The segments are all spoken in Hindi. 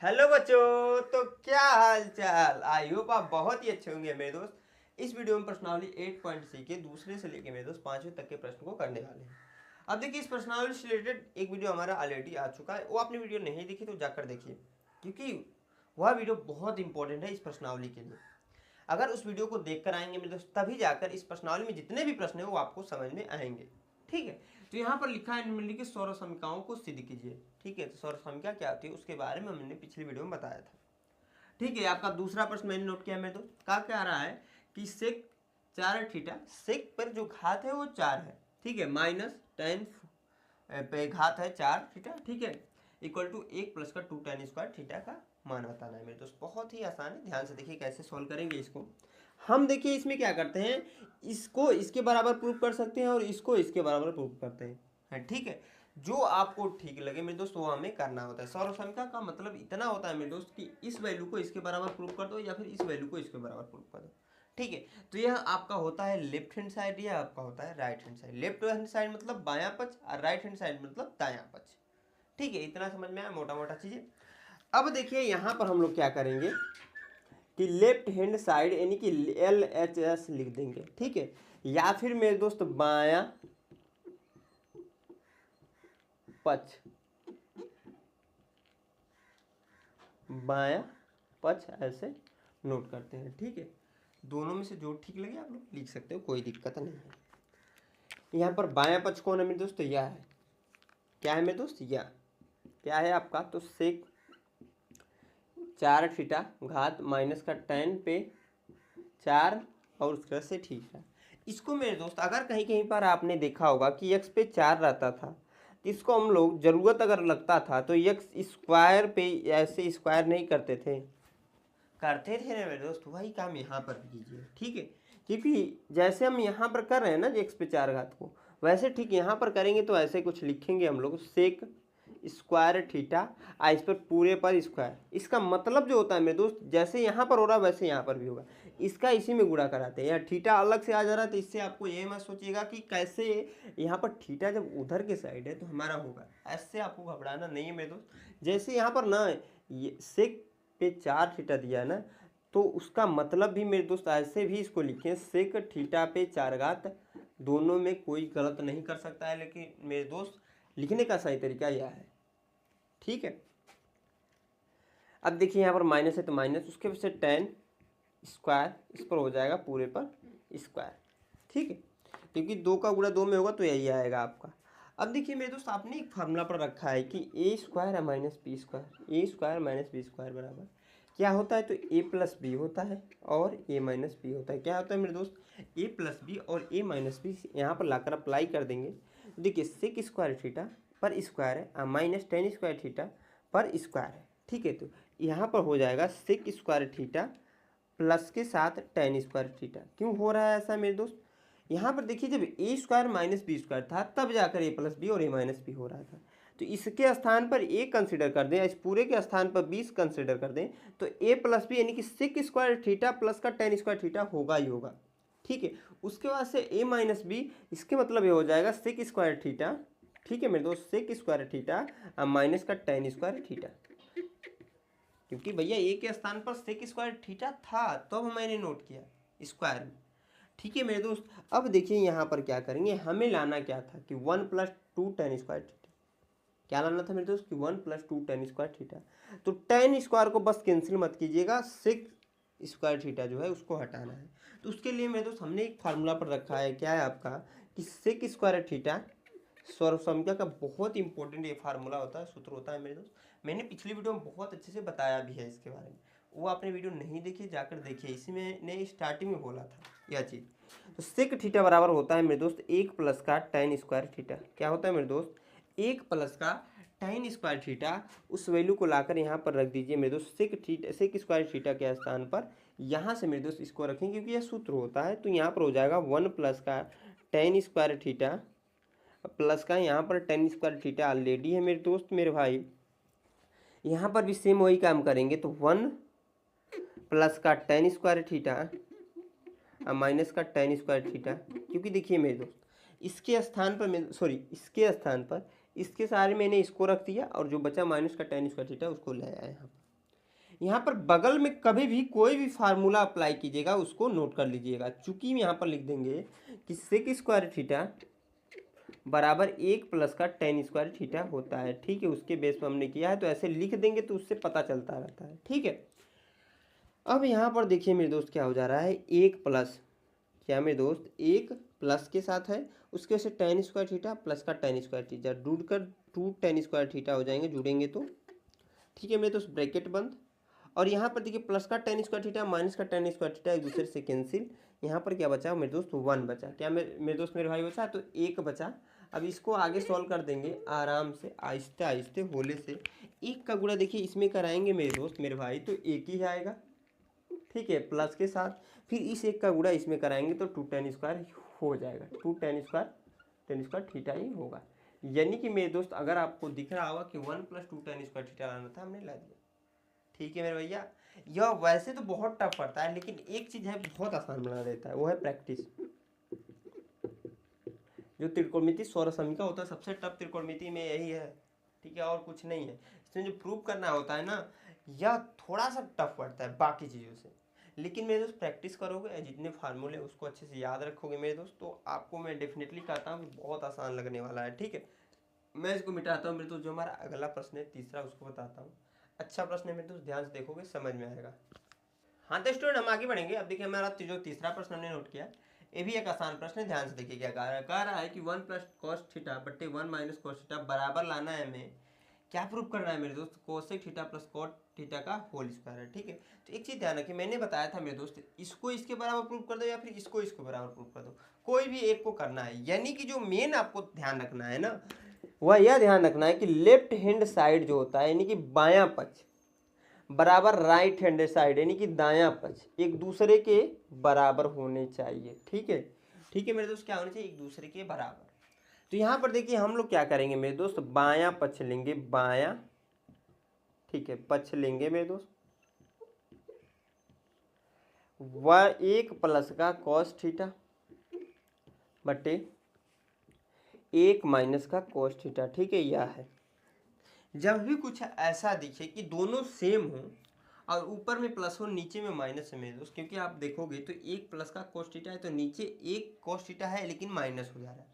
हेलो बच्चों, तो क्या हाल चाल। आई होप आप बहुत ही अच्छे होंगे मेरे दोस्त। इस वीडियो में प्रश्नावली 8.सी के दूसरे से लेके मेरे दोस्त 5वें तक के प्रश्न को करने वाले हैं। अब देखिए, इस प्रश्नावली से रिलेटेड एक वीडियो हमारा ऑलरेडी आ चुका है। वो आपने वीडियो नहीं देखी तो जाकर देखिए, क्योंकि वह वीडियो बहुत इंपॉर्टेंट है इस प्रश्नावली के लिए। अगर उस वीडियो को देखकर आएंगे मेरे दोस्त, तभी जाकर इस प्रश्नावली में जितने भी प्रश्न हैं वो आपको समझ में आएंगे। ठीक है, तो यहाँ पर लिखा है निम्नलिखित सौर समीकरणों को सिद्ध कीजिए। ठीक है, तो सौर समीकरण क्या होती है उसके बारे में हमने पिछली वीडियो में बताया था। ठीक है, आपका दूसरा प्रश्न मैंने नोट किया मेरे दोस्त। क्या रहा है कि सेक 4 थीटा, सेक पर जो घात है वो 4 है। ठीक है, माइनस टेन पे घात है 4 थीटा। ठीक है, इक्वल टू 1 प्लस का 2 टेन स्क्वायर थीटा का मान बताना है मेरे दोस्त। बहुत ही आसान है, ध्यान से देखिए कैसे सॉल्व करेंगे इसको। हम देखिए इसमें क्या करते हैं, इसको इसके बराबर प्रूफ कर सकते हैं और इसको इसके बराबर प्रूफ करते हैं। ठीक है, जो आपको ठीक लगे मेरे दोस्त वो हमें करना होता है। सौर समीकरण का मतलब इतना होता है मेरे दोस्त कि इस वैल्यू को इसके बराबर प्रूफ कर दो या फिर इस वैल्यू को इसके बराबर प्रूफ कर दो। ठीक है, तो यह आपका होता है लेफ्ट हैंड साइड, या आपका होता है right hand side. Left hand side मतलब बायां पक्ष और राइट हैंड साइड मतलब दायां पक्ष। ठीक है, इतना समझ में आया मोटा मोटा चीजें। अब देखिए यहाँ पर हम लोग क्या करेंगे कि लेफ्ट हैंड साइड यानी कि LHS लिख देंगे। ठीक है, या फिर मेरे दोस्त बायां पक्ष, बायां पक्ष ऐसे नोट करते हैं। ठीक है, दोनों में से जो ठीक लगे आप लोग लिख सकते हो, कोई दिक्कत नहीं है। यहाँ पर बायां पक्ष कौन है मेरे दोस्त, तो यह है। क्या है मेरे दोस्त, यह क्या है आपका, तो सेक 4 थीटा घात माइनस का टेन पे 4 और उसका से थीटा। इसको मेरे दोस्त अगर कहीं कहीं पर आपने देखा होगा कि x पे 4 रहता था, इसको हम लोग जरूरत अगर लगता था तो x स्क्वायर पे ऐसे स्क्वायर नहीं करते थे ना मेरे दोस्त, वही काम यहाँ पर भी कीजिए। ठीक है, क्योंकि जैसे हम यहाँ पर कर रहे हैं ना x पे 4 घात को, वैसे ठीक यहाँ पर करेंगे तो ऐसे कुछ लिखेंगे हम लोग, सेक स्क्वायर थीटा इस पर पूरे पर स्क्वायर। इसका मतलब जो होता है मेरे दोस्त, जैसे यहाँ पर हो रहा है वैसे यहाँ पर भी होगा, इसका इसी में गुणा कराते हैं। या थीटा अलग से आ जा रहा है तो इससे आपको ये मत सोचिएगा कि कैसे यहाँ पर थीटा जब उधर के साइड है तो हमारा होगा, ऐसे आपको घबराना नहीं है मेरे दोस्त। जैसे यहाँ पर ना ये सेक पे 4 थीटा दिया है ना, तो उसका मतलब भी मेरे दोस्त ऐसे भी इसको लिखें, सेक थीटा पे 4 घात। दोनों में कोई गलत नहीं कर सकता है, लेकिन मेरे दोस्त लिखने का सही तरीका यह है। ठीक है, अब देखिए यहाँ पर माइनस है तो माइनस, उसके वजह से टेन स्क्वायर इस पर हो जाएगा पूरे पर स्क्वायर। ठीक है, क्योंकि 2 का गुणा 2 में होगा तो यही आएगा आपका। अब देखिए मेरे दोस्त, आपने एक फार्मूला पर रखा है कि ए स्क्वायर है माइनस बी स्क्वायर, ए स्क्वायर माइनस बी स्क्वायर बराबर क्या होता है, तो ए प्लस बी होता है और ए माइनस बी होता है। क्या होता है मेरे दोस्त, ए प्लस बी और ए माइनस बी यहाँ पर लाकर अप्लाई कर देंगे। देखिए सेक स्क्वायर थीटा पर स्क्वायर है माइनस टेन स्क्वायर थीटा पर स्क्वायर है। ठीक है, तो यहाँ पर हो जाएगा सेक स्क्वायर थीटा प्लस के साथ टेन स्क्वायर थीटा। क्यों हो रहा है ऐसा मेरे दोस्त, यहाँ पर देखिए जब ए स्क्वायर माइनस बी स्क्वायर था तब जाकर ए प्लस बी और ए माइनस बी हो रहा था, तो इसके स्थान पर ए कंसिडर कर दें, इस पूरे के स्थान पर 20 कंसिडर कर दें, तो ए प्लस बी यानी कि सेक स्क्वायर थीटा प्लस का टेन स्क्वायर थीटा होगा ही होगा। ठीक है, उसके बाद से ए माइनस बी, इसके मतलब ये हो जाएगा सेक स्क्वायर थीटा। ठीक है मेरे दोस्त, सेक स्क्वायर थीटा माइनस का टेन स्क्वायर थीटा, क्योंकि भैया ए के स्थान पर सेक स्क्वायर थीटा था तो मैंने नोट किया स्क्वायर में। ठीक है मेरे दोस्त, अब देखिए यहाँ पर क्या करेंगे, हमें लाना क्या था कि 1 प्लस 2 टेन स्क्वायर थीटा। क्या लाना था मेरे दोस्त कि 1 प्लस 2 टेन स्क्वायर थीटा। तो टेन स्क्वायर को बस कैंसिल मत कीजिएगा, सेक स्क्वायर थीटा जो है उसको हटाना है। तो उसके लिए मेरे दोस्त हमने एक फार्मूला पर रखा है, क्या है आपका कि सेक स्क्वायर थीटा सौर समीकरण का बहुत इंपॉर्टेंट ये फार्मूला होता है, सूत्र होता है मेरे दोस्त। मैंने पिछली वीडियो में बहुत अच्छे से बताया भी है इसके बारे में, वो आपने वीडियो नहीं देखी जाकर देखिए, इसी में ने स्टार्टिंग में बोला था यह चीज़। तो सेक थीटा बराबर होता है मेरे दोस्त 1 प्लस का टेन स्क्वायर थीटा। क्या होता है मेरे दोस्त, 1 प्लस का टेन स्क्वायर थीटा। उस वैल्यू को लाकर यहाँ पर रख दीजिए मेरे दोस्त, सेक स्क्वायर थीटा के स्थान पर यहाँ से मेरे दोस्त इसको रखेंगे क्योंकि यह सूत्र होता है। तो यहाँ पर हो जाएगा 1 प्लस का टेन स्क्वायर थीटा प्लस का यहाँ पर टेन स्क्वायर थीटा ऑलरेडी है मेरे दोस्त मेरे भाई, यहाँ पर भी सेम वही काम करेंगे। तो 1 प्लस का टेन स्क्वायर थीटा माइनस का टेन स्क्वायर थीटा, क्योंकि देखिए मेरे दोस्त इसके स्थान पर इसके सारे मैंने इसको रख दिया और जो बचा माइनस का टेन स्क्वायर थीटा उसको ले आया यहाँ पर। यहाँ पर बगल में कभी भी कोई भी फार्मूला अप्लाई कीजिएगा उसको नोट कर लीजिएगा। चूंकि यहाँ पर लिख देंगे कि सेक स्क्वायर थीटा बराबर 1 प्लस का टेन स्क्वायर थीटा होता है, ठीक है, उसके बेस पर हमने किया है, तो ऐसे लिख देंगे तो उससे पता चलता रहता है, ठीक है। अब यहाँ पर देखिए मेरे दोस्त क्या हो जा रहा है, 1 प्लस, क्या मेरे दोस्त 1 प्लस के साथ है, उसके वजह से टेन स्क्वायर थीटा प्लस का टेन स्क्वायर थीटा जुड़ कर 2 टेन स्क्वायर थीटा हो जाएंगे, जुड़ेंगे तो, ठीक है मेरे दोस्त, ब्रैकेट बंद। और यहाँ पर देखिए प्लस का टेन स्क्वायर थीटा माइनस का टेन स्क्वायर थीटा एक दूसरे से कैंसिल, यहाँ पर क्या बचा मेरे दोस्त 1 बचा, क्या मेरे दोस्त मेरे भाई बचा, तो 1 बचा। अब इसको आगे सॉल्व कर देंगे आराम से, आहिस्ते आहिस्ते होले से। 1 का गुणा देखिए इसमें कराएंगे मेरे दोस्त मेरे भाई तो 1 ही आएगा, ठीक है, प्लस के साथ। फिर इस 1 का गुणा इसमें कराएंगे तो 2 टेन स्क्वायर हो जाएगा, 2 टेन स्क्वायर थीटा ही होगा। यानी कि मेरे दोस्त अगर आपको दिख रहा होगा कि 1 प्लस 2 टेन स्क्वायर थीटा लाना था, हमने ला दिया, ठीक है मेरे भैया। यह वैसे तो बहुत टफ पड़ता है, लेकिन एक चीज है बहुत आसान बना देता है, वो है प्रैक्टिस। जो त्रिकोणमिति सौरसमीका होता है सबसे टफ त्रिकोणमिति में यही है, ठीक है, और कुछ नहीं है। इसमें जो प्रूव करना होता है ना, यह थोड़ा सा टफ पड़ता है बाकी चीज़ों से, लेकिन मेरे दोस्त प्रैक्टिस करोगे, जितने फार्मूले उसको अच्छे से याद रखोगे मेरे दोस्त, तो आपको मैं डेफिनेटली कहता हूँ बहुत आसान लगने वाला है, ठीक है। मैं इसको मिटाता हूँ मेरे दोस्त, जो हमारा अगला प्रश्न है तीसरा, उसको बताता हूँ। अच्छा प्रश्न है मेरे दोस्त, ध्यान से देखोगे समझ में आएगा। हाँ तो स्टूडेंट हम आगे बढ़ेंगे। अब देखिए हमारा जो तीसरा प्रश्न हमने नोट किया, ये भी एक आसान प्रश्न है, ध्यान से देखिए क्या कह रहा है कि 1 प्लस कॉस थीटा बट्टे 1 माइनस कॉस थीटा बराबर लाना है हमें, क्या प्रूफ करना है मेरे दोस्त, cosec theta plus cot theta का होल स्क्वायर है, ठीक है। तो एक चीज ध्यान रखिए, मैंने बताया था मेरे दोस्त, इसको इसके बराबर प्रूफ कर दो या फिर इसको इसको बराबर प्रूफ कर दो, कोई भी एक को करना है। यानी कि जो मेन आपको ध्यान रखना है ना, वह यह ध्यान रखना है कि लेफ्ट हैंड साइड जो होता है, यानी कि बायां पक्ष बराबर राइट हैंड साइड यानी कि दायां पक्ष एक दूसरे के बराबर होने चाहिए, ठीक है, ठीक है मेरे दोस्त, क्या होने चाहिए, एक दूसरे के बराबर। तो यहाँ पर देखिए हम लोग क्या करेंगे मेरे दोस्त, बायां पक्ष लेंगे, बायां, ठीक है, पक्ष लेंगे मेरे दोस्त, वह 1 प्लस का कॉस थीटा बटे 1 माइनस का कॉस थीटा, ठीक है, यह है। जब भी कुछ ऐसा दिखे कि दोनों सेम हो और ऊपर में प्लस हो नीचे में माइनस है मेरे दोस्त, क्योंकि आप देखोगे तो 1 प्लस का cos थीटा है तो नीचे 1 cos थीटा है लेकिन माइनस हो जा रहा है,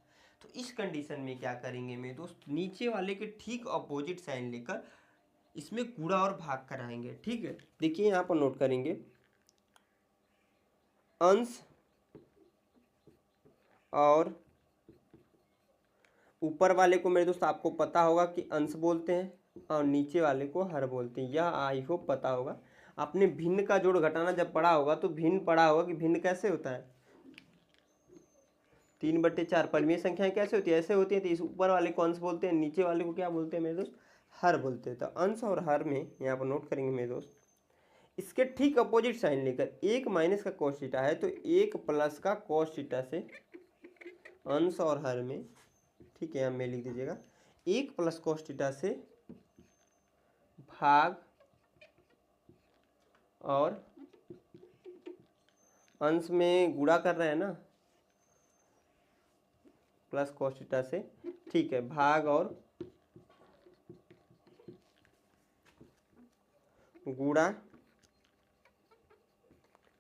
तो इस कंडीशन में क्या करेंगे मेरे दोस्त, नीचे वाले के ठीक अपोजिट साइन लेकर इसमें गुणा और भाग कराएंगे, ठीक है। देखिए यहाँ पर नोट करेंगे, अंश और ऊपर वाले को मेरे दोस्त आपको पता होगा कि अंश बोलते हैं और नीचे वाले को हर बोलते हैं, यह आई होप पता होगा। आपने भिन्न का जोड़ घटाना जब पढ़ा होगा तो भिन्न पढ़ा होगा कि भिन्न कैसे होता है, 3/4 परिमेय संख्याएं कैसे होती है, ऐसे होती है। तो इस ऊपर वाले को अंश बोलते हैं, नीचे वाले को क्या बोलते हैं मेरे दोस्त, हर बोलते हैं। तो अंश और हर में यहाँ पर नोट करेंगे मेरे दोस्त, इसके ठीक अपोजिट साइन लेकर 1 माइनस का cos थीटा है तो 1 प्लस का cos थीटा से अंश और हर में, ठीक है, हमें लिख दीजिएगा 1 प्लस cos थीटा से भाग और अंश में गुणा कर रहे हैं ना, प्लस cos थीटा से, ठीक है, भाग और गुणा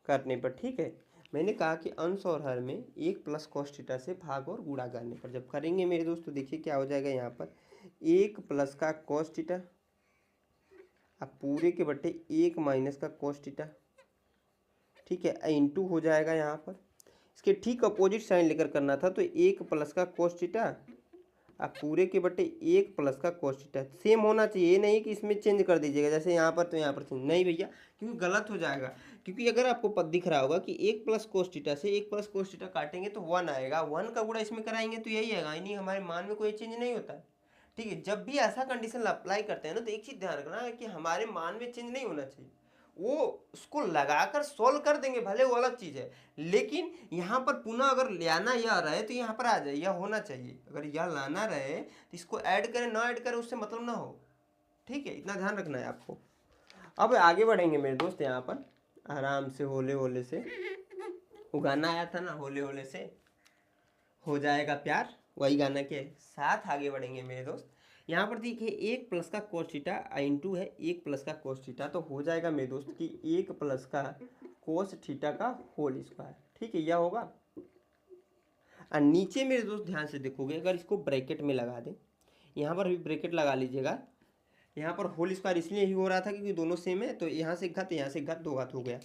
करने पर, ठीक है। मैंने कहा कि अंश और हर में 1 प्लस cos थीटा से भाग और गुणा करने पर जब करेंगे मेरे दोस्त तो देखिए क्या हो जाएगा, यहाँ पर 1 प्लस का cos थीटा अब पूरे के बटे 1 माइनस का cos थीटा, ठीक है, इंटू हो जाएगा यहाँ पर। इसके ठीक अपोजिट साइन लेकर करना था तो 1 प्लस का cos थीटा अब पूरे के बटे 1 प्लस का cos थीटा, सेम होना चाहिए, ये नहीं कि इसमें चेंज कर दीजिएगा जैसे यहाँ पर तो यहाँ पर चेंज नहीं भैया, क्योंकि गलत हो जाएगा। क्योंकि अगर आपको पद दिख रहा होगा कि 1 प्लस cos थीटा से 1 प्लस cos थीटा काटेंगे तो 1 आएगा, 1 का गुणा इसमें कराएंगे तो यही आएगा, यानी हमारे मान में कोई चेंज नहीं होता है, ठीक है। जब भी ऐसा कंडीशन अप्लाई करते हैं ना तो एक चीज ध्यान रखना है कि हमारे मान में चेंज नहीं होना चाहिए, वो उसको लगाकर सोल्व कर देंगे भले वो अलग चीज है, लेकिन यहाँ पर पुनः अगर लाना यह रहे तो यहाँ पर आ जाए, यह होना चाहिए। अगर यह लाना रहे तो इसको ऐड करें ना ऐड करें उससे मतलब ना हो, ठीक है, इतना ध्यान रखना है आपको। अब आगे बढ़ेंगे मेरे दोस्त, यहाँ पर आराम से होले होले से, वो गाना आया था ना, होले होले से हो जाएगा प्यार, वही गाना के साथ आगे बढ़ेंगे मेरे दोस्त। यहाँ पर देखिए एक प्लस का कोस थीटा इंटू है एक प्लस का कोस थीटा, तो हो जाएगा मेरे दोस्त कि एक प्लस का कोस थीटा का होल स्क्वायर। ठीक है, यह होगा। और नीचे मेरे दोस्त ध्यान से देखोगे, अगर इसको ब्रैकेट में लगा दें, यहाँ पर भी ब्रैकेट लगा लीजिएगा। यहाँ पर होल स्क्वायर इसलिए ही हो रहा था क्योंकि दोनों सेम है, तो यहाँ से घात यहाँ से घात, दो घात हो गया।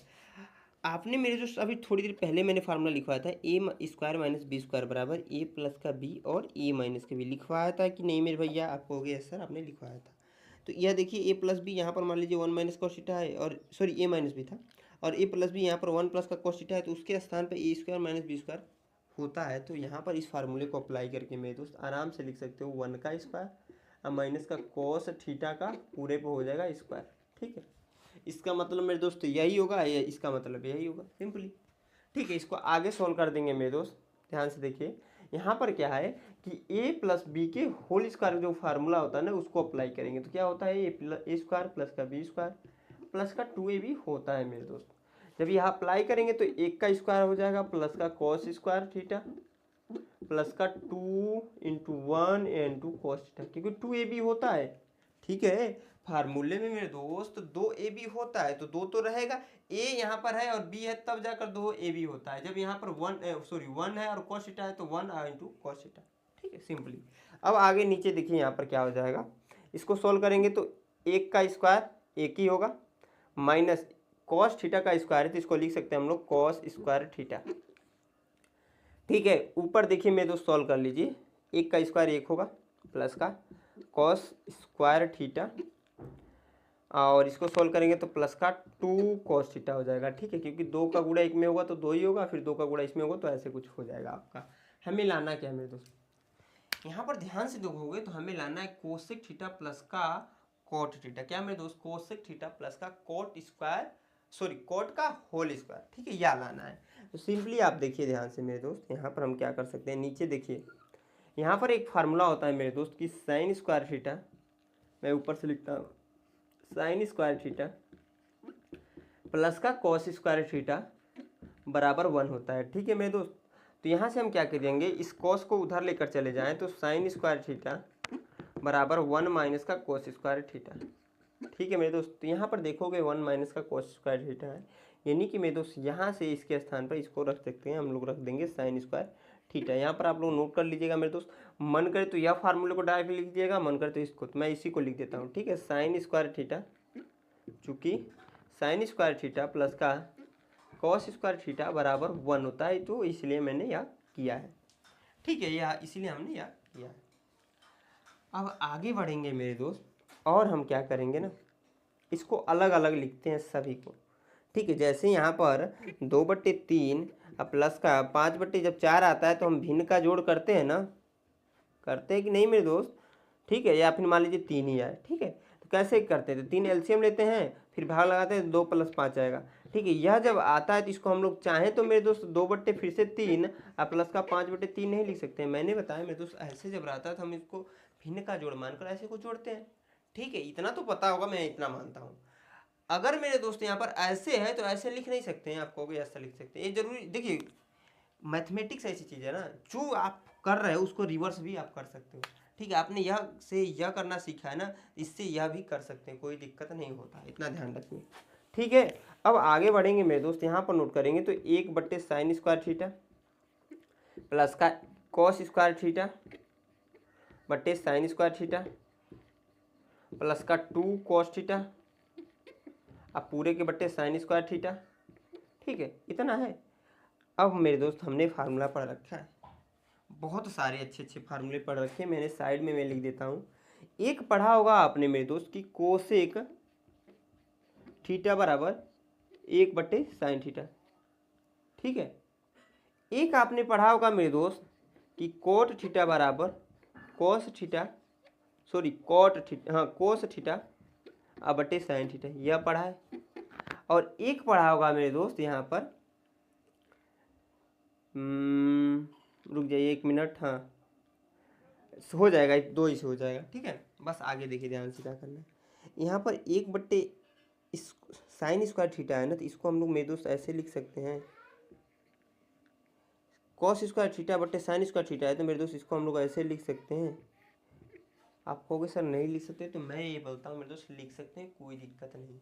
आपने मेरे जो अभी थोड़ी देर पहले मैंने फार्मूला लिखवाया था ए स्क्वायर माइनस बी स्क्वायर बराबर ए प्लस का बी और ए माइनस का बी, लिखवाया था कि नहीं मेरे भैया? आप कहोगे यस सर आपने लिखवाया था। तो यह देखिए ए प्लस बी यहाँ पर मान लीजिए वन माइनस कॉस थीटा है, और सॉरी ए माइनस बी था, और ए प्लस बी यहाँ पर वन प्लस का कॉस थीटा है, तो उसके स्थान पर ए स्क्वायर माइनस बी स्क्वायर होता है। तो यहाँ पर इस फार्मूले को अप्लाई करके मेरे दोस्त आराम से लिख सकते हो वन का स्क्वायर और माइनस का कॉस थीटा का पूरे पे हो जाएगा स्क्वायर। ठीक है, इसका मतलब मेरे दोस्त यही होगा, या इसका मतलब यही होगा, सिंपली। ठीक है, इसको आगे सॉल्व कर देंगे मेरे दोस्त। ध्यान से देखिए, यहाँ पर क्या है कि ए प्लस बी के होल स्क्वायर जो फार्मूला होता है ना, उसको अप्लाई करेंगे तो क्या होता है ए स्क्वायर प्लस का बी स्क्वायर प्लस का 2ab होता है मेरे दोस्त। जब यहाँ अप्लाई करेंगे तो एक का स्क्वायर हो जाएगा प्लस का कॉस स्क्वायर थीटा प्लस का 2 इंटू 1 इंटू कॉस थीटा, क्योंकि 2ab होता है। ठीक है, फार्मूले में मेरे दोस्त 2ab होता है तो 2 तो रहेगा, a यहाँ पर है और b है, तब जाकर 2ab होता है। जब यहाँ पर 1 है और cos थीटा है तो 1 इंटू cos थीटा। ठीक है, सिंपली। अब आगे नीचे देखिए यहाँ पर क्या हो जाएगा, इसको सोल्व करेंगे तो एक का स्क्वायर एक ही होगा माइनस cos थीटा का स्क्वायर है, तो इसको लिख सकते हैं हम लोग cos स्क्वायर थीटा। ठीक है, ऊपर देखिए मेरे दोस्त सॉल्व कर लीजिए, एक का स्क्वायर एक होगा प्लस का cos स्क्वायर थीटा, और इसको सोल्व करेंगे तो प्लस का 2 cos थीटा हो जाएगा। ठीक है, क्योंकि 2 का गुणा एक में होगा तो 2 ही होगा, फिर 2 का गुणा इसमें होगा तो ऐसे कुछ हो जाएगा आपका। हमें लाना क्या है मेरे दोस्त, यहाँ पर ध्यान से देखोगे तो हमें लाना है कोसेक थीटा प्लस का कोट थीटा। क्या मेरे दोस्त? कोसेक थीटा प्लस का कोट स्क्वायर, सॉरी कोट का होल स्क्वायर। ठीक है, यह लाना है। तो सिंपली आप देखिए ध्यान से मेरे दोस्त, यहाँ पर हम क्या कर सकते हैं, नीचे देखिए यहाँ पर एक फार्मूला होता है मेरे दोस्त कि साइन स्क्वायर थीटा, मैं ऊपर से लिखता हूँ साइन स्क्वायर थीटा प्लस का कॉस स्क्वायर थीटा बराबर 1 होता है। ठीक है मेरे दोस्त, तो यहाँ से हम क्या करेंगे, इस कॉस को उधर लेकर चले जाएं तो साइन स्क्वायर थीटा बराबर 1 माइनस का कॉस स्क्वायर थीटा। ठीक है मेरे दोस्त, तो यहाँ पर देखोगे 1 माइनस का कॉस स्क्वायर थीटा है, यानी कि मेरे दोस्त यहाँ से इसके स्थान पर इसको रख सकते हैं, हम लोग रख देंगे साइन स्क्वायर थीटा। यहाँ पर आप लोग नोट कर लीजिएगा मेरे दोस्त, मन करे तो यह फार्मूले को डायरेक्ट लिख दीजिएगा, मन करे तो इसको, तो मैं इसी को लिख देता हूँ। ठीक है, साइन स्क्वायर थीटा, चूँकि साइन स्क्वायर थीटा प्लस का कॉस स्क्वायर थीटा बराबर 1 होता है, तो इसलिए मैंने यह किया है। ठीक है, यह इसलिए हमने यह किया है। अब आगे बढ़ेंगे मेरे दोस्त, और हम क्या करेंगे ना, इसको अलग अलग लिखते हैं सभी को। ठीक है, जैसे यहाँ पर 2/3 प्लस का 5/4 आता है तो हम भिन्न का जोड़ करते हैं ना, करते हैं कि नहीं मेरे दोस्त? ठीक है, या फिर मान लीजिए 3 ही आए। ठीक है, तो कैसे करते हैं, तो 3 एलसीएम लेते हैं, फिर भाग लगाते हैं, 2 + 5 आएगा। ठीक है, यह जब आता है तो इसको हम लोग चाहें तो मेरे दोस्त 2/3 फिर से 3 और प्लस का 5/3 नहीं लिख सकते हैं। मैंने बताया मेरे दोस्त, ऐसे जब रहता है तो हम इसको भिन्न का जोड़ मानकर ऐसे को जोड़ते हैं। ठीक है, इतना तो पता होगा, मैं इतना मानता हूँ। अगर मेरे दोस्त यहाँ पर ऐसे है तो ऐसे लिख नहीं सकते हैं, आप कहोगे ऐसा लिख सकते हैं, ये जरूरी, देखिए मैथमेटिक्स ऐसी चीज़ है ना, जो आप कर रहे हो उसको रिवर्स भी आप कर सकते हो। ठीक है, आपने यह से यह करना सीखा है ना, इससे यह भी कर सकते हैं, कोई दिक्कत नहीं होता, इतना ध्यान रखिए। ठीक है, अब आगे बढ़ेंगे मेरे दोस्त, यहाँ पर नोट करेंगे तो 1/sin स्क्वायर थीटा प्लस का कॉस स्क्वायर थीटा बट्टे साइन स्क्वायर थीटा प्लस का 2 कॉस थीटा, अब पूरे के बट्टे साइन स्क्वायर थीटा। ठीक है, इतना है। अब मेरे दोस्त हमने फार्मूला पढ़ रखा है, बहुत सारे अच्छे अच्छे फार्मूले पढ़ रखे हैं मैंने, साइड में मैं लिख देता हूँ। एक पढ़ा होगा आपने मेरे दोस्त कि कोसेक थीटा बराबर 1/sin थीटा। ठीक है, एक आपने पढ़ा होगा मेरे दोस्त कि कोट थीटा बराबर cos theta, sorry cot theta, हाँ कोस थीटा बटे साइन थीटा, यह पढ़ा है। और एक पढ़ा होगा मेरे दोस्त यहाँ पर, रुक जाइए 1 मिनट, हाँ हो जाएगा, 2 ही से हो जाएगा। ठीक है, बस आगे देखिए ध्यान से क्या करना है। यहाँ पर 1/, इस साइन स्क्वायर थीटा है ना, तो इसको हम लोग मेरे दोस्त ऐसे लिख सकते हैं, कॉस स्क्वायर थीटा बटे साइन स्क्वायर थीटा है तो मेरे दोस्त इसको हम लोग ऐसे लिख सकते हैं आप कहोगे सर नहीं लिख सकते, तो मैं ये बोलता हूँ मेरे दोस्त लिख सकते हैं, कोई दिक्कत नहीं है।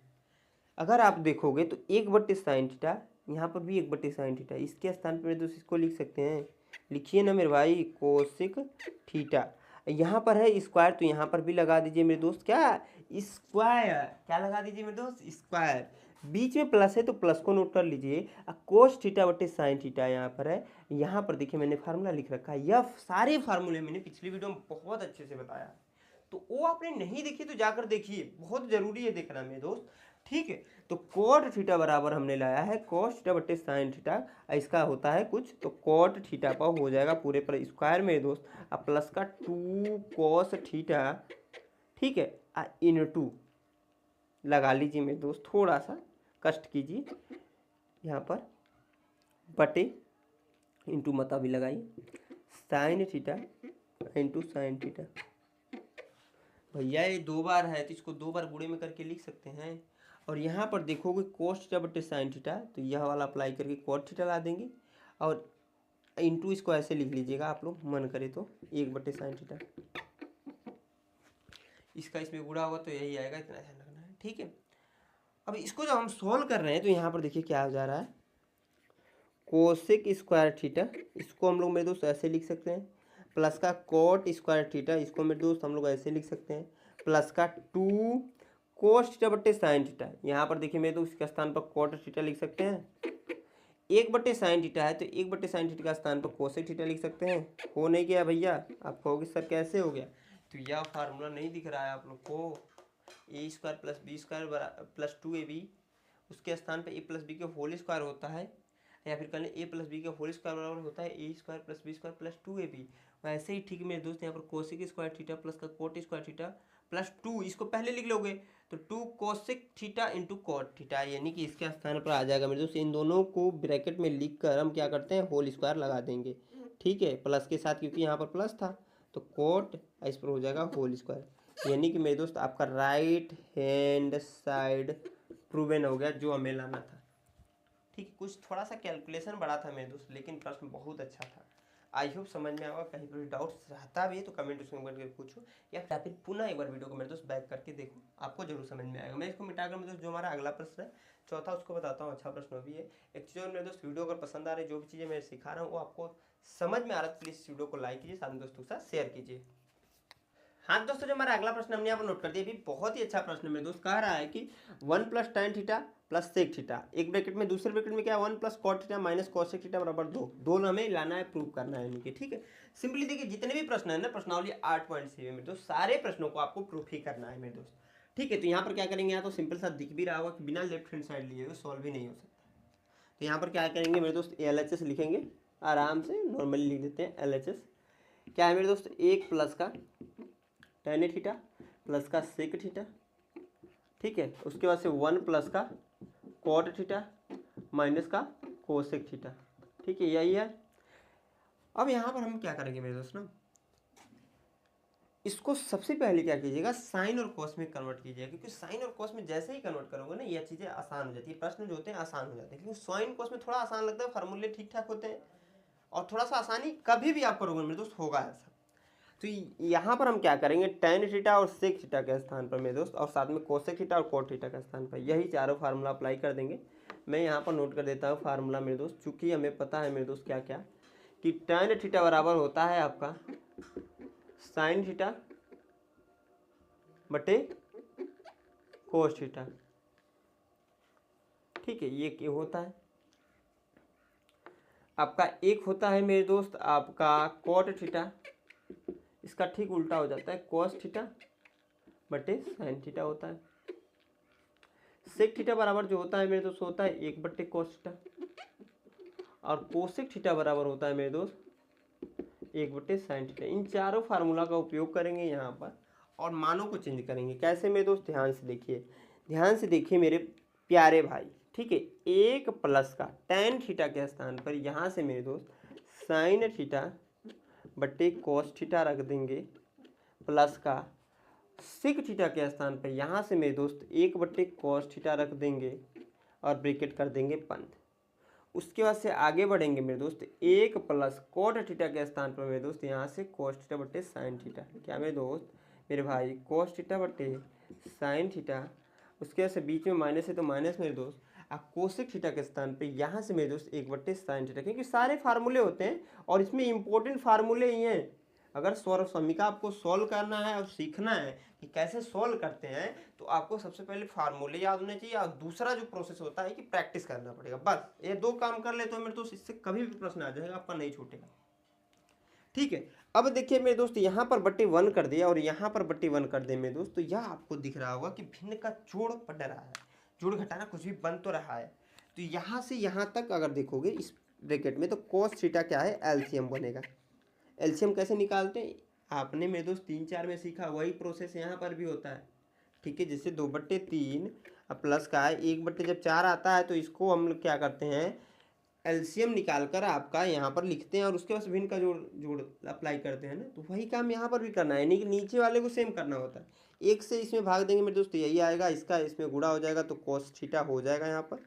अगर आप देखोगे तो 1/sin थीटा, यहाँ पर भी 1/sin थीटा, इसके स्थान पर मेरे दोस्त इसको लिख सकते हैं। लिखिए ना मेरे भाई, कोसेक थीटा। यहाँ पर है स्क्वायर, तो यहाँ पर भी लगा दीजिए मेरे दोस्त, क्या स्क्वायर, क्या लगा दीजिए मेरे दोस्त, स्क्वायर। बीच में प्लस है तो प्लस को नोट कर लीजिए। कोस थीटा बटे साइन थीटा यहाँ पर है। यहाँ पर देखिए मैंने फार्मूला लिख रखा है, यह सारे फार्मूले मैंने पिछली वीडियो में बहुत अच्छे से बताया, तो वो आपने नहीं देखी तो जाकर देखिए, बहुत जरूरी है देखना मेरे दोस्त, ठीक है। तो कोट थीटा बराबर हमने लाया है कोस थीटा बटे साइन थीटा, इसका होता है कुछ, तो कोट थीटा पर हो जाएगा पूरे पर स्क्वायर मेरे दोस्त, अब प्लस का 2 कोस थीटा, ठीक है, इन2 लगा लीजिए मेरे दोस्त, थोड़ा सा कष्ट कीजिए यहाँ पर, बटे इंटू मत भी लगाइए, sine theta into sine theta. भैया ये 2 बार है तो इसको 2 बार गुणे में करके लिख सकते हैं। और यहाँ पर देखोगे कोस थीटा बटे साइन थीटा, तो यह वाला अप्लाई करके कोट थीटा ला देंगे, और इंटू इसको ऐसे लिख लीजिएगा आप लोग मन करे तो 1/sin थीटा, इसका इसमें गुणा होगा तो यही आएगा, इतना ध्यान रखना है, ठीक है। अब इसको जब हम सोल्व कर रहे हैं तो यहाँ पर देखिए क्या हो जा रहा है, कोसेक स्क्वायर थीटा, इसको हम लोग मेरे दोस्त ऐसे लिख सकते हैं, प्लस का कोट स्क्वायर थीटा, इसको मेरे दोस्त हम लोग ऐसे लिख सकते हैं, प्लस का 2 कोस थीटा बटे साइन थीटा, यहाँ पर देखिए मेरे दोस्त इसके स्थान पर कोट थीटा लिख सकते हैं, 1/sin थीटा है तो 1/sin थीटा का स्थान पर कोसेक थीटा लिख सकते हैं। हो नहीं गया भैया, आप कहोगे सर कैसे हो गया, तो यह फार्मूला नहीं दिख रहा है आप लोग को, A square plus B square plus 2ab, उसके स्थान पर ए प्लस बी के होल स्क्वायर होता है, या फिर कहलें ए प्लस बी का होल स्क्वायर बराबर होता है A square plus B square plus 2ab। वैसे ही ठीक मेरे दोस्त यहाँ पर कोसेक स्क्वायर थीटा प्लस का कोट स्क्वायर थीटा प्लस 2, इसको पहले लिख लोगे तो 2 cosec theta into cot theta, यानी कि इसके स्थान पर आ जाएगा मेरे दोस्त। इन दोनों को ब्रैकेट में लिख कर हम क्या करते हैं, होल स्क्वायर लगा देंगे, ठीक है, प्लस के साथ, क्योंकि यहाँ पर प्लस था तो कोट इस पर हो जाएगा होल स्क्वायर, यानी कि मेरे दोस्त आपका राइट हैंड साइड प्रूवन हो गया जो हमें लाना था, ठीक है। कुछ थोड़ा सा कैलकुलेशन बड़ा था मेरे दोस्त, लेकिन प्रश्न बहुत अच्छा था। आई होप समझ में आएगा, कहीं पर डाउट्स रहता भी है तो कमेंट उसमें करके पूछो, या फिर पुनः एक बार वीडियो को मेरे दोस्त बैक करके देखो, आपको जरूर समझ में आएगा। मैं इसको मिटाकर मेरे दोस्त जो हमारा अगला प्रश्न है चौथा, उसको बताता हूँ, अच्छा प्रश्न भी है। एक चीज़ और मेरे दोस्त, वीडियो अगर पसंद आ रही है, जो भी चीज़ें मैं सिखा रहा हूँ वो आपको समझ में आ रहा है, प्लीज़ इस वीडियो को लाइक कीजिए, साथ में दोस्तों के साथ शेयर कीजिए। हाँ दोस्तों, जो हमारा अगला प्रश्न हमने यहाँ पर नोट कर दिया, भी बहुत ही अच्छा प्रश्न मेरे दोस्त, कह रहा है कि 1+tan theta plus sec theta, एक ब्रैकेट में, दूसरे ब्रैकेट में क्या है 1+ cot theta minus cosec theta बराबर 2, दोनों हमें लाना है, प्रूव करना है इनके, ठीक है। सिंपली देखिए जितने भी प्रश्न है ना, प्रश्नावली 8 पॉइंट से मेरे दोस्त, सारे प्रश्नों को आपको प्रूफ ही करना है मेरे दोस्त, ठीक है। तो यहाँ पर क्या करेंगे, यहाँ तो सिंपल सा दिख भी रहा होगा कि बिना लेफ्ट हैंड साइड लिए हुए सॉल्व ही नहीं हो सकता। तो यहाँ पर क्या करेंगे मेरे दोस्त, LHS लिखेंगे, आराम से नॉर्मली लिख देते हैं LHS, क्या है मेरे दोस्त, 1 प्लस का tan थीटा प्लस का सेक थीटा, ठीक है, उसके बाद से 1 प्लस का कॉट थीटा माइनस का कोसेक थीटा, ठीक है, यही है। अब यहाँ पर हम क्या करेंगे मेरे दोस्त ना, इसको सबसे पहले क्या कीजिएगा, साइन और कॉस में कन्वर्ट कीजिएगा, क्योंकि साइन और कॉस में जैसे ही कन्वर्ट करोगे ना, ये चीज़ें आसान हो जाती है, प्रश्न जो होते हैं आसान हो जाते हैं, क्योंकि साइन कॉस में थोड़ा आसान लगता है, फार्मूले ठीक ठाक होते हैं, और थोड़ा सा आसानी कभी भी आप करोगे मेरे दोस्त होगा ऐसा। तो यहाँ पर हम क्या करेंगे, tan थीटा और सेक थीटा के स्थान पर मेरे दोस्त, और साथ में कोसेक थीटा और कोट थीटा के स्थान पर यही चारों फार्मूला अप्लाई कर देंगे। मैं यहाँ पर नोट कर देता हूँ फार्मूला मेरे दोस्त, चूंकि हमें पता है मेरे दोस्त क्या क्या, कि tan थीटा बराबर होता है आपका साइन थीटा बटे कोस थीटा, ठीक है, ये होता है आपका, एक होता है मेरे दोस्त आपका कोट थीटा, इसका ठीक उल्टा हो जाता है, कोस थीटा बटे साइन थीटा होता है। सेक थीटा बराबर जो होता है मेरे दोस्त होता है 1/cos थीटा, और कोसेक थीटा बराबर होता है मेरे दोस्त 1/sin थीटा। इन चारों फार्मूला का उपयोग करेंगे यहाँ पर, और मानों को चेंज करेंगे। कैसे मेरे दोस्त, ध्यान से देखिए, ध्यान से देखिए मेरे प्यारे भाई, ठीक है। 1 प्लस का tan थीटा के स्थान पर यहाँ से मेरे दोस्त साइन थीटा बटे कोस थीटा रख देंगे, प्लस का सेक थीटा के स्थान पर यहाँ से मेरे दोस्त 1/cos थीटा रख देंगे, और ब्रैकेट कर देंगे बंद। उसके बाद से आगे बढ़ेंगे मेरे दोस्त, 1 प्लस कोट थीटा के स्थान पर मेरे दोस्त यहाँ से कोस थीटा बटे साइन थीटा, क्या मेरे दोस्त, मेरे भाई cos थीटा बटे साइन थीटा, उसके वजह से बीच में माइनस है तो माइनस मेरे दोस्त, अब कोसेक थीटा के स्थान पे यहाँ से मेरे दोस्त 1/sin थीटा, क्योंकि सारे फार्मूले होते हैं और इसमें इंपॉर्टेंट फार्मूले ही हैं। अगर सौरभ समीका आपको सॉल्व करना है और सीखना है कि कैसे सॉल्व करते हैं, तो आपको सबसे पहले फार्मूले याद होने चाहिए और दूसरा जो प्रोसेस होता है कि प्रैक्टिस करना पड़ेगा। बस ये 2 काम कर ले तो मेरे दोस्त इससे कभी भी प्रश्न आ जाएगा, आपका नहीं छूटेगा। ठीक है, अब देखिए मेरे दोस्त यहाँ पर बट्टे 1 कर दिया और यहाँ पर बट्टे 1 कर दे मेरे दोस्त, तो यह आपको दिख रहा होगा कि भिन्न का जोड़ पड़ रहा है, जोड़ घटाना कुछ भी बन तो रहा है। तो यहाँ से यहाँ तक अगर देखोगे इस ब्रैकेट में, तो cos थीटा क्या है, एलसीएम बनेगा। एलसीएम कैसे निकालते हैं, आपने मेरे दोस्त 3-4 में सीखा, वही प्रोसेस यहाँ पर भी होता है। ठीक है, जैसे 2/3 अब प्लस का है 1/, जब 4 आता है तो इसको हम लोग क्या करते हैं, एलसीएम निकाल कर आपका यहाँ पर लिखते हैं और उसके बाद भिन्न का जोड़ जोड़ अप्लाई करते हैं ना। तो वही काम यहाँ पर भी करना है, यानी कि नीचे वाले को सेम करना होता है। 1 से इसमें भाग देंगे मेरे दोस्त, यही आएगा, इसका इसमें गुणा हो जाएगा तो cos थीटा हो जाएगा यहाँ पर,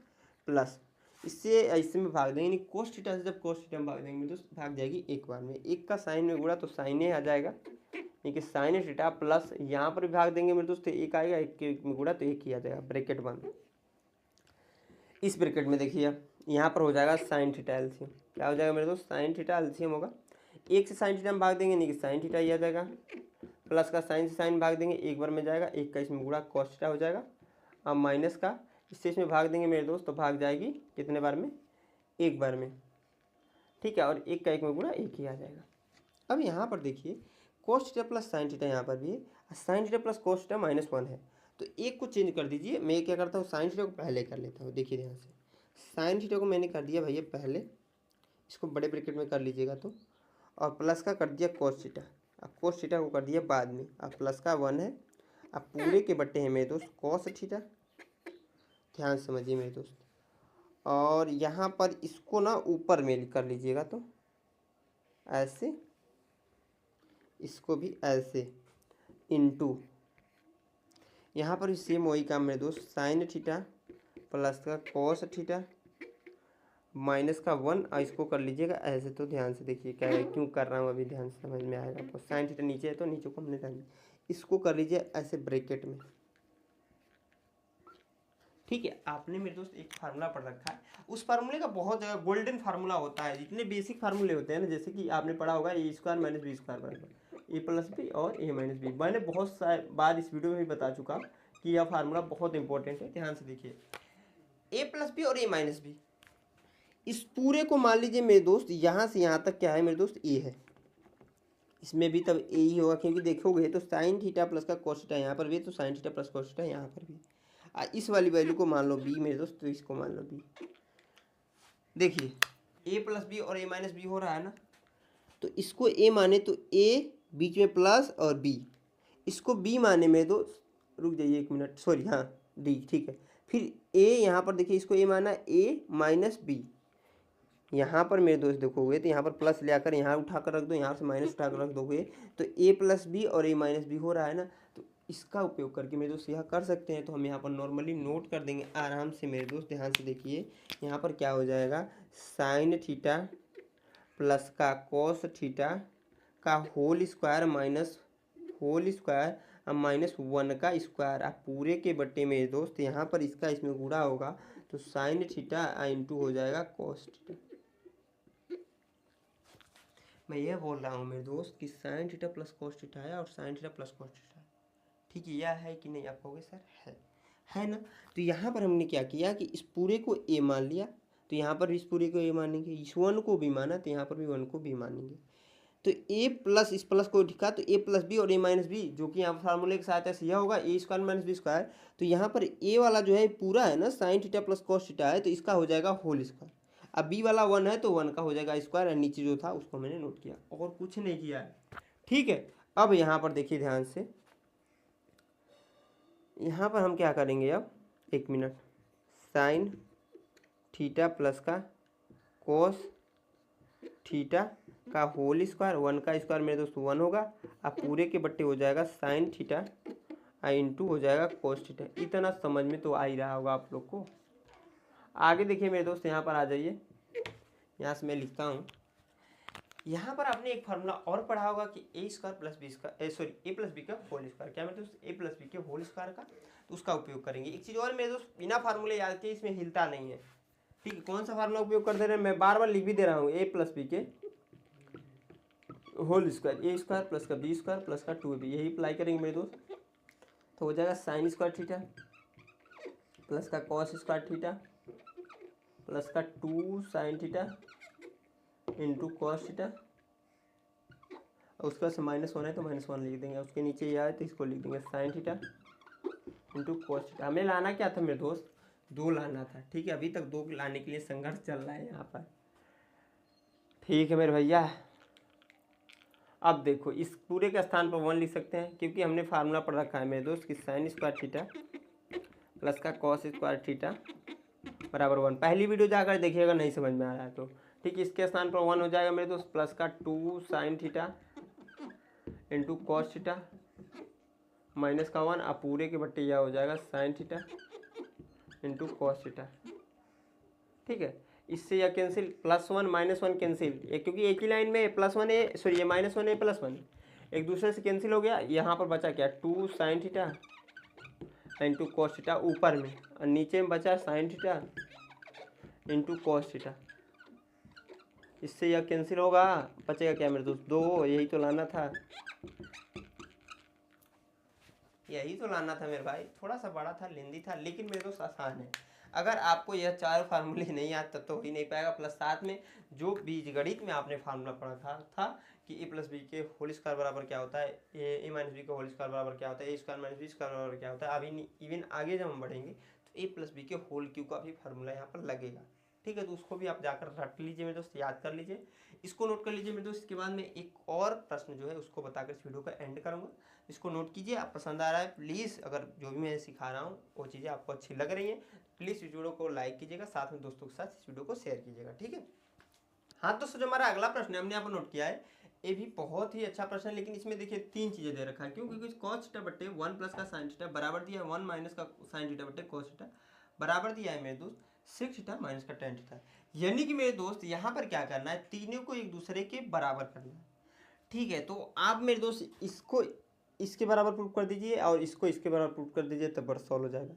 प्लस इससे इसमें भाग देंगे, यानी cos थीटा से जब cos थीटा में भाग देंगे मेरे दोस्त, भाग जाएगी एक बार में, 1 का साइन में गुणा तो साइन ए आ जाएगा, यानी कि साइन थीटा, प्लस यहाँ पर भी भाग देंगे मेरे दोस्त, 1 आएगा, 1 के में गुणा तो 1 ही आ जाएगा, ब्रैकेट बंद। इस ब्रैकेट में देखिए यहाँ पर हो जाएगा साइन थीटा एलसीएम, क्या हो जाएगा मेरे दोस्त, साइन थीटा एलसीएम होगा, 1 से साइन थीटा में भाग देंगे, नहीं कि साइन थीटा ही आ जाएगा, प्लस का साइन से साइन भाग देंगे, एक बार में जाएगा, 1 का इसमें गुणा cos थीटा हो जाएगा, अब माइनस का इससे इसमें भाग देंगे मेरे दोस्त, तो भाग जाएगी कितने बार में, एक बार में। ठीक है, और 1 का 1 में गुणा 1 ही आ जाएगा। अब यहाँ पर देखिए cos theta plus sine theta यहाँ पर भी है, sign theta plus cos theta -1 है, तो एक को चेंज कर दीजिए। मैं क्या करता हूँ, साइन थीटा को पहले कर लेता हूँ, देखिए ध्यान से, साइन थीटा को मैंने कर दिया भैया पहले, इसको बड़े ब्रैकेट में कर लीजिएगा तो, और प्लस का कर दिया cos थीटा, अब cos थीटा को कर दिया बाद में, अब प्लस का 1 है, अब पूरे के बट्टे हैं मेरे दोस्त cos थीटा, ध्यान समझिए मेरे दोस्त, और यहाँ पर इसको ना ऊपर में कर लीजिएगा तो ऐसे, इसको भी ऐसे, इनटू यहाँ पर भी सेम वही काम मेरे दोस्त, साइन थीटा प्लस का cos थीटा माइनस का 1, और इसको कर लीजिएगा ऐसे। तो ध्यान से देखिए क्या है, क्यों कर रहा हूँ अभी, ध्यान से समझ में आएगा आपको। साइन थीटा नीचे है तो नीचे को हमने ध्यान, इसको कर लीजिए ऐसे ब्रैकेट में। ठीक है, आपने मेरे दोस्त एक फार्मूला पढ़ रखा है, उस फार्मूले का बहुत जगह गोल्डन फार्मूला होता है, जितने बेसिक फार्मूले होते हैं ना, जैसे कि आपने पढ़ा होगा ए स्क्वायर माइनस बी स्क्वायर बराबर ए प्लस बी और ए माइनस बी। मैंने बहुत बार इस वीडियो में भी बता चुका कि यह फार्मूला बहुत इंपॉर्टेंट है, ध्यान से देखिए। ए प्लस बी और ए माइनस बी, इस पूरे को मान लीजिए मेरे दोस्त, यहाँ से यहाँ तक क्या है मेरे दोस्त, ए है, इसमें भी तब ए ही होगा, क्योंकि देखोगे तो साइन थीटा प्लस का cos थीटा यहाँ पर भी है, तो sign theta plus cos theta यहाँ पर भी। इस वाली वैल्यू को मान लो बी मेरे दोस्त, तो इसको मान लो बी। देखिए ए प्लस बी और ए माइनस बी हो रहा है ना, तो इसको ए माने तो ए बीच में प्लस और बी, इसको बी माने मेरे दोस्त, रुक जाइए 1 मिनट, सॉरी हाँ डी, ठीक है। फिर ए यहाँ पर देखिए, इसको ए माना ए माइनस बी, यहाँ पर मेरे दोस्त देखोगे तो यहाँ पर प्लस ले आकर यहाँ उठाकर रख दो, यहाँ से माइनस उठाकर रख दोगे, तो ए प्लस बी और ए माइनस बी हो रहा है ना। तो इसका उपयोग करके मेरे दोस्त यह कर सकते हैं, तो हम यहाँ पर नॉर्मली नोट कर देंगे आराम से मेरे दोस्त। ध्यान से देखिए यहाँ पर क्या हो जाएगा, साइन थीटा प्लस का cos थीटा का whole square minus whole square -1 का स्क्वायर, आप पूरे के बट्टे मेरे दोस्त, यहाँ पर इसका इसमें गुणा होगा तो साइन थीटा इंटू हो जाएगा cos थीटा। मैं ये बोल रहा हूँ मेरे दोस्त कि sign theta plus cos theta है और sign theta plus cos theta है, ठीक है, यह है कि नहीं, आप कहोगे सर है ना। तो यहाँ पर हमने क्या किया कि इस पूरे को ए मान लिया, तो यहाँ पर भी इस पूरे को ए मानेंगे, इस 1 को भी माना तो यहाँ पर भी 1 को भी मानेंगे। तो ए प्लस इस प्लस को दिखा, तो ए प्लस बी और ए माइनस बी, जो कि यहाँ फार्मूले के साथ ऐसे यह होगा ए स्क्वायर माइनस बी स्क्वायर। तो यहाँ पर ए वाला जो है पूरा है ना, sign theta plus cos theta है, तो इसका हो जाएगा होल स्क्वायर। अब बी वाला 1 है तो 1 का हो जाएगा स्क्वायर, और नीचे जो था उसको मैंने नोट किया, और कुछ नहीं किया है। ठीक है, अब यहाँ पर देखिए ध्यान से, यहाँ पर हम क्या करेंगे, अब 1 मिनट, साइन थीटा प्लस का cos थीटा का होल स्क्वायर, 1 का स्क्वायर मेरे दोस्त 1 होगा, अब पूरे के बट्टे हो जाएगा साइन थीटा इंटू हो जाएगा cos थीटा। इतना समझ में तो आ ही रहा होगा आप लोग को। आगे देखिए मेरे दोस्त, यहाँ पर आ जाइए, यहाँ से मैं लिखता हूँ यहाँ पर आपने एक फार्मूला और पढ़ा होगा कि A square plus B square, sorry A plus B का होल स्क्वायर, क्या मेरे दोस्त, ए प्लस बी के होल स्क्वायर का, तो उसका उपयोग करेंगे। एक चीज़ और मेरे दोस्त, बिना फार्मूले याद किए इसमें हिलता नहीं है, ठीक है। कौन सा फार्मूला उपयोग कर दे रहे हैं, मैं बार बार लिख भी दे रहा हूँ, ए प्लस बी के होल स्क्वायर, ए स्क्वायर प्लस का बी स्क्वायर प्लस का 2ab, यही अप्लाई करेंगे मेरे दोस्त। तो हो जाएगा साइन स्क्वायर थीटा प्लस का कॉस स्क्वायर थीटा प्लस का 2 sine theta into cos theta, और उसके बाद -1 है तो -1 लिख देंगे, उसके नीचे ये आए तो इसको लिख देंगे sine theta into cos theta. हमें लाना क्या था मेरे दोस्त, 2 लाना था, ठीक है। अभी तक 2 लाने के लिए संघर्ष चल रहा है यहाँ पर, ठीक है मेरे भैया। अब देखो इस पूरे के स्थान पर 1 लिख सकते हैं, क्योंकि हमने फार्मूला पढ़ रखा है मेरे दोस्त कि साइन स्क्वायर थीटा प्लस का कॉस स्क्वायर थीटा बराबर 1। पहली वीडियो जाकर देखिएगा, नहीं समझ में आ रहा है तो, ठीक। इसके स्थान पर 1 हो जाएगा मेरे दोस्त, प्लस का 2 sine theta into cos theta minus का 1, अब पूरे के बट्टे यह हो जाएगा sine theta into cos theta, ठीक है। इससे यह कैंसिल, +1 -1 कैंसिल, क्योंकि एक ही लाइन में +1 है, सॉरी ये -1 है +1 एक दूसरे से कैंसिल हो गया। यहाँ पर बचा क्या, 2 sine theta into cos theta ऊपर में, और नीचे में बचा sine theta into cos theta. इससे यह कैंसिल होगा, बचेगा क्या मेरे दोस्त, 2, यही तो लाना था, यही तो लाना था मेरे भाई। थोड़ा सा बड़ा था, लेंदी था, लेकिन मेरे दोस्त आसान है। अगर आपको यह 4 फार्मूले नहीं आते तब तो हो ही नहीं पाएगा। प्लस साथ में जो बीजगणित में आपने फार्मूला पढ़ा था कि ए प्लस बी के होल स्क्वायर बराबर क्या होता है, ए माइनस बी का होल स्क्वायर बराबर क्या होता है, A square minus B square बराबर क्या होता है। अभी इवन आगे जब हम बढ़ेंगे तो ए प्लस बी के होल क्यू का भी फार्मूला यहाँ पर लगेगा, ठीक है। तो उसको भी आप जाकर रट लीजिए मेरे दोस्त, याद कर लीजिए, इसको नोट कर लीजिए मेरे दोस्त। इसके बाद में एक और प्रश्न जो है उसको बताकर इस वीडियो का एंड करूँगा, इसको नोट कीजिए। आप पसंद आ रहा है प्लीज़, अगर जो भी मैं सिखा रहा हूँ वो चीज़ें आपको अच्छी लग रही हैं, प्लीज़ इस वीडियो को लाइक कीजिएगा, साथ में दोस्तों के साथ इस वीडियो को शेयर कीजिएगा, ठीक है। हाँ दोस्तों, जो हमारा अगला प्रश्न है हमने यहाँ पर नोट किया है, ये भी बहुत ही अच्छा प्रश्न है, लेकिन इसमें देखिए 3 चीज़ें दे रखा है। क्यों, क्योंकि कॉस थीटा बट्टे 1 प्लस का साइन थीटा बराबर दिया है 1 माइनस का साइन थीटा बट्टे कॉस थीटा बराबर दिया है मेरे दोस्त सेक थीटा माइनस का टेन थीटा। यानी कि मेरे दोस्त यहाँ पर क्या करना है, तीनों को एक दूसरे के बराबर करना है, ठीक है। तो आप मेरे दोस्त इसको इसके बराबर प्रूफ कर दीजिए और इसको इसके बराबर प्रूफ कर दीजिए, तब पर सॉल्व हो जाएगा।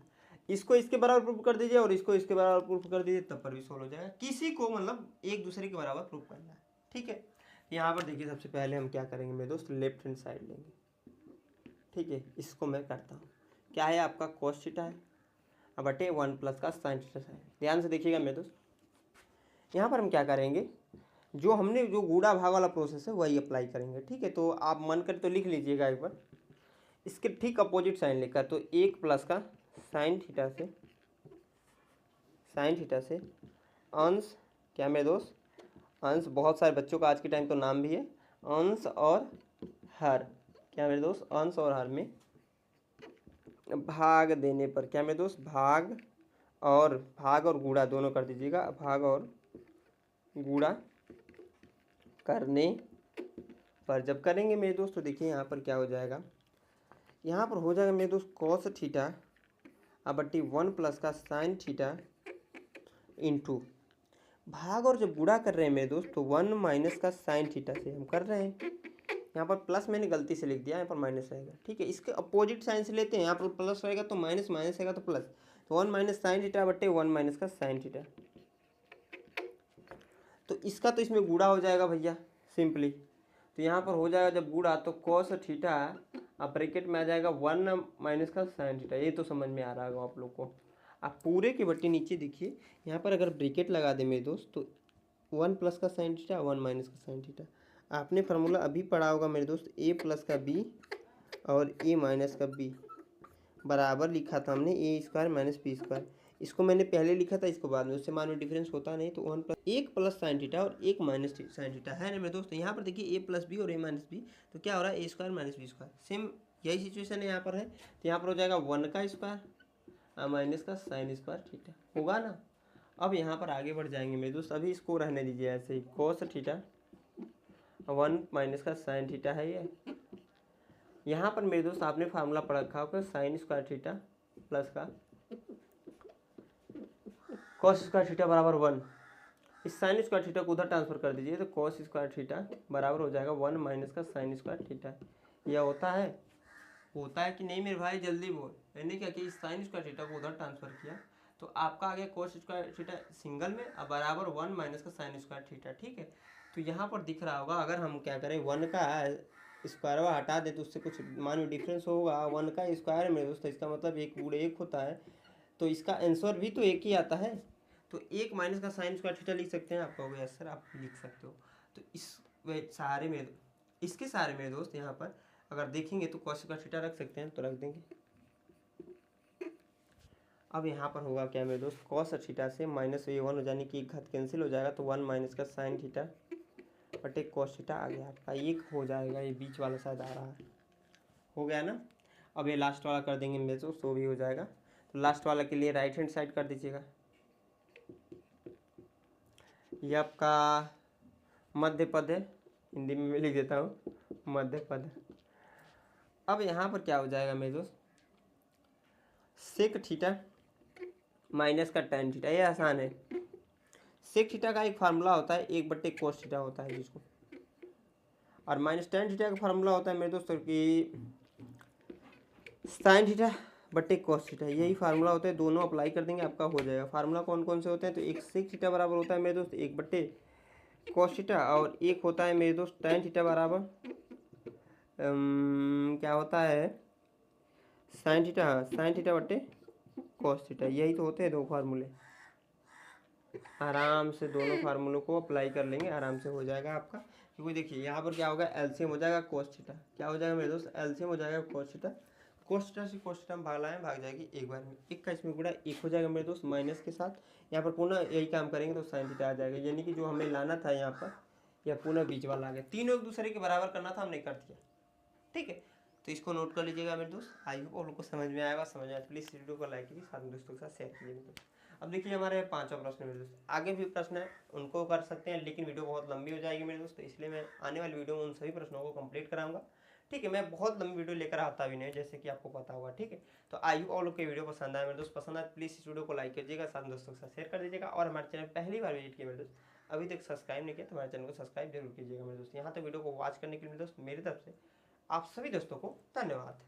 इसको इसके बराबर प्रूफ कर दीजिए और इसको इसके बराबर प्रूफ कर दीजिए, तब पर भी सॉल्व हो जाएगा। किसी को मतलब एक दूसरे के बराबर प्रूफ करना है, ठीक है। यहाँ पर देखिए सबसे पहले हम क्या करेंगे मेरे दोस्त, लेफ्ट हैंड साइड लेंगे, ठीक है। इसको मैं करता हूँ, क्या है आपका कॉस थीटा है बटे 1 प्लस का साइन थीटा है। ध्यान से देखिएगा मेरे दोस्त, यहाँ पर हम क्या करेंगे, जो हमने जो गुणा भाग वाला प्रोसेस है वही अप्लाई करेंगे, ठीक है। तो आप मन कर तो लिख लीजिएगा एक बार, इसके ठीक अपोजिट साइन लेकर, तो 1 प्लस का साइन थीटा से अंश, क्या मेरे दोस्त, अंश, बहुत सारे बच्चों का आज के टाइम तो नाम भी है, अंश और हर, क्या मेरे दोस्त, अंश और हर में भाग देने पर, क्या मेरे दोस्त, भाग और गुणा दोनों कर दीजिएगा, भाग और गुणा करने पर जब करेंगे मेरे दोस्त तो देखिए यहाँ पर क्या हो जाएगा, यहाँ पर हो जाएगा मेरे दोस्त कॉस थीटा बट्टी 1 प्लस का साइन थीटा इंटू भाग, और जब गुणा कर रहे हैं मेरे दोस्त तो 1 माइनस का साइन थीटा से हम कर रहे हैं। यहाँ पर प्लस मैंने गलती से लिख दिया, यहाँ पर माइनस रहेगा, ठीक है। इसके अपोजिट साइन से लेते हैं, यहाँ पर प्लस रहेगा तो माइनस, माइनस रहेगा तो प्लस, तो 1 माइनस साइन थीटा बट्टे 1 माइनस का साइन थीटा, तो इसका तो इसमें गुणा हो जाएगा भैया सिंपली। तो यहाँ पर हो जाएगा जब गुणा तो कॉस थीटा अब ब्रैकेट में आ जाएगा 1 माइनस का साइन थीटा, ये तो समझ में आ रहा होगा आप लोग को। आप पूरे के बट्टे नीचे देखिए, यहाँ पर अगर ब्रैकेट लगा दें मेरे दोस्त तो 1 प्लस का साइन थीटा 1 माइनस का साइन थीटा। आपने फार्मूला अभी पढ़ा होगा मेरे दोस्त, ए प्लस का बी और ए माइनस का बी बराबर लिखा था हमने ए स्क्वायर माइनस बी स्क्वायर। इसको मैंने पहले लिखा था, इसको बाद में, उससे मान में डिफरेंस होता नहीं, तो 1 प्लस साइन थीटा और 1 माइनस साइन थीटा है ना मेरे दोस्त। यहाँ पर देखिए ए प्लस बी और ए माइनस बी, तो क्या हो रहा है, A square minus B square, same यही सिचुएशन है यहाँ पर है। तो यहाँ पर हो जाएगा 1 का स्क्वायर माइनस का साइन स्क्वायर थीटा, होगा ना। अब यहाँ पर आगे बढ़ जाएंगे मेरे दोस्त, अभी इसको रहने दीजिए ऐसे ही, कॉस थीटा 1 माइनस का साइन थीटा है ये। यहाँ पर मेरे दोस्त आपने फार्मूला पढ़ रखा होगा साइन स्क्वायर थीटा प्लस का कॉस स्क्वायर थीटा बराबर 1। इस साइन स्क्वायर थीटा को उधर ट्रांसफर कर दीजिए तो कॉस स्क्वायर थीटा बराबर हो जाएगा 1 माइनस का साइन स्क्वायर थीटा। यह होता है कि नहीं मेरे भाई, जल्दी बोल। मैंने क्या किया, इस साइन स्क्वायर थीटा को उधर ट्रांसफर किया तो आपका आ गया कॉस स्क्वायर थीटा सिंगल में अब बराबर 1 माइनस का साइन स्क्वायर थीटा। ठीक है, तो यहाँ पर दिख रहा होगा, अगर हम क्या करें 1 का स्क्वायर हटा दे तो उससे कुछ मान लो डिफरेंस होगा। 1 का स्क्वायर में दोस्तों इसका मतलब 1 होता है, तो इसका आंसर भी तो 1 ही आता है। तो 1 माइनस का साइन स्क्वायर थीटा लिख सकते हैं। आप कहोगे यस सर आप लिख सकते हो। तो इसके सारे मेरे दोस्त यहाँ पर अगर देखेंगे तो कॉस स्क्वायर थीटा रख सकते हैं, तो रख देंगे। अब यहाँ पर होगा क्या मेरे दोस्त, कॉस थीटा से माइनस ये 1 हो जाने की एक घात कैंसिल हो जाएगा, तो 1 माइनस का साइन थीटा बटे कॉस थीटा आ गया आपका। एक हो जाएगा, ये बीच वाला शायद आ रहा है, हो गया ना। अब ये लास्ट वाला कर देंगे मेरे दोस्त, तो भी हो जाएगा। तो लास्ट वाला के लिए राइट हैंड साइड कर दीजिएगा। ये आपका मध्य पद है, हिंदी में मैं लिख देता हूँ मध्य पद। अब यहाँ पर क्या हो जाएगा मेरे दोस्त, सेक थीटा माइनस का टैन थीटा। ये आसान है। सेक थीटा का एक फार्मूला होता है 1 बटे कोस थीटा होता है जिसको, और माइनस टैन थीटा का फार्मूला होता है मेरे दोस्तों कि साइन थीटा बटे कोस थीटा। यही फार्मूला होता है, दोनों अप्लाई कर देंगे आपका हो जाएगा। फार्मूला कौन कौन से होते हैं, तो एक सेक थीटा बराबर होता है मेरे दोस्त 1 बटे कोस थीटा, और एक होता है मेरे दोस्त टैन थीटा बराबर क्या होता है साइन थीटा। हाँ, साइन थीटा बटे कोस थीटा। यही तो होते हैं दो फार्मूले। आराम से दोनों फार्मूलों को अप्लाई कर लेंगे, आराम से हो जाएगा आपका। क्योंकि देखिए यहाँ पर क्या होगा, एलसीएम हो जाएगा कोस थीटा। क्या हो जाएगा मेरे दोस्त, एलसीएम हो जाएगा कोस थीटा। कोस थीटा से कोस थीटा में भाग लाएं, भाग जाएगी एक बार में। एक का इसमें गुणा एक हो जाएगा मेरे दोस्त माइनस के साथ। यहाँ पर पुनः यही काम करेंगे तो साइन थीटा आ जाएगा, यानी कि जो हमें लाना था यहाँ पर यह पुनः बीच वाला आ गया। तीनों एक दूसरे के बराबर करना था, हमने कर दिया। ठीक है, तो इसको नोट कर लीजिएगा मेरे दोस्त। आई होप आप लोग को समझ में आएगा। समझ आए प्लीज़ वीडियो को लाइक कीजिए, साथ में दोस्तों के साथ शेयर कीजिए मेरे दोस्त। अब देखिए हमारे 5वां प्रश्न मेरे दोस्त, आगे भी प्रश्न है उनको कर सकते हैं, लेकिन वीडियो बहुत लंबी हो जाएगी मेरे दोस्त, इसलिए मैं आने वाली वीडियो में उन सभी प्रश्नों को कंप्लीट कराऊंगा। ठीक है, मैं बहुत लंबी वीडियो लेकर आता भी नहीं, जैसे कि आपको पता होगा। ठीक है, तो आई होप आप लोग की वीडियो पसंद आए मेरे दोस्त। पसंद आए प्लीज़ इस वीडियो को लाइक कीजिएगा, साथ में दोस्तों के साथ शेयर कर दीजिएगा, और हमारे चैनल पहली बार विजिट किया मेरे दोस्त, अभी तक सब्सक्राइब नहीं किया तो हमारे चैनल को सब्सक्राइब जरूर कीजिएगा मेरे दोस्त। यहाँ तक वीडियो को वॉच करने के लिए मेरे दोस्त मेरी तरफ से आप सभी दोस्तों को धन्यवाद।